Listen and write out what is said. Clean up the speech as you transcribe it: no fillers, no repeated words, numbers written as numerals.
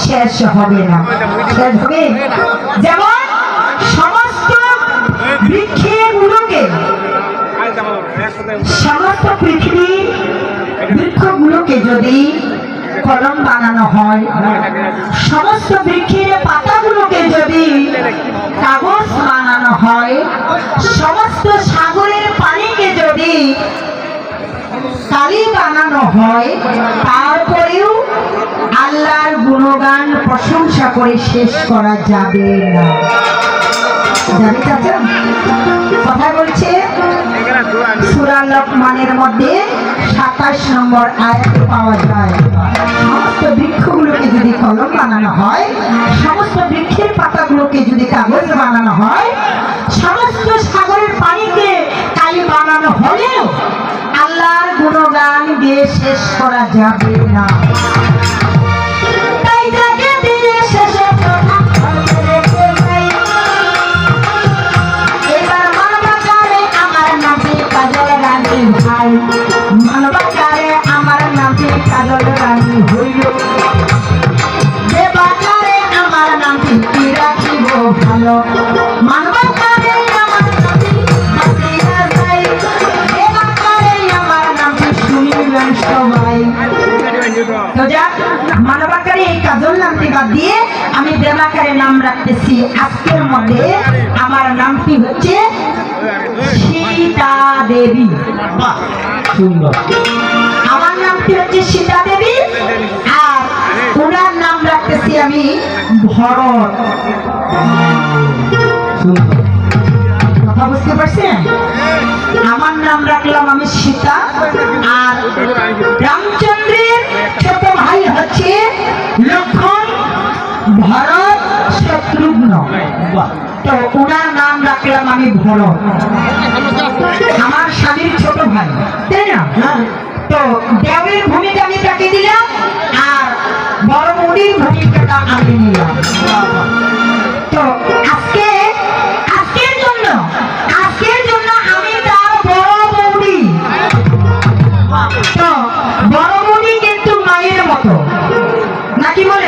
শেষ হবে না। শেষ হবে যেমন সমস্ত বৃক্ষগুলোকে, সমস্ত পৃথিবীর বৃক্ষগুলোকে যদি কলম বানানো হয়, সমস্ত বৃক্ষের পাতাগুলোকে যদি কাগজ বানানো হয়, সমস্ত সাগরের পানিকে যদি কালি বানানো হয়, তারপরেও আল্লাহর গুণগান প্রশংসা করে শেষ করা যাবে না। যাবে চাচা? কথা বলছে সূরা লোকমানের মধ্যে 27 নম্বর আয়াতে পাওয়া যায়, সমস্ত বৃক্ষগুলোকে যদি কলম বানানো হয়, সমস্ত বৃক্ষের পাতাগুলোকে যদি কাগজ বানানো হয়, সমস্ত সাগরের পানিকে কালি বানানো হলেও আল্লাহর গুণগান দিয়ে শেষ করা যাবে না। তাই যাকে দিয়ে শেষে এবার মানবাকারে আমার নামে কাজল রানী ভাই, মানবাকারে আমার নামে কাজল রানী হইল, দেবাকারে আমার নামে কি রাখিব ভালো, মানবাকারে আমার নামে বাঁচিয়া যাই, দেবাকারে আমার নামে শুনিবেন সবাই। তো যাক, মানবাকারে এই কাজল নামটি বাদ দিয়ে আমি দেবাকারে নাম রাখতেছি। আজকের মধ্যে আমার নামটি হচ্ছে সীতা দেবী। বাহ, সুন্দর। আমার নামটি হচ্ছে সীতা দেবী, আর ওনার নাম রাখতেছি আমি ভরত। কথা বুঝতে পারছেন? আমার নাম রাখলাম আমি সীতা, আর রামচন্দ্রের ছোট ভাই হচ্ছে লক্ষ্মণ, ভরত, শত্রুঘ্ন। তো ওনার নাম রাখলাম আমি ভরত, আমার স্বামীর ছোট ভাই, তাই না? তো দেবের ভূমিকা আমি তাকে দিলাম, আর বড় মুড়ির ভূমিকাটা আমি নিলাম। তো আজকের জন্য আমি তার বড় বৌদি। তো বড় বৌদি কিন্তু মায়ের মতো, নাকি বলে?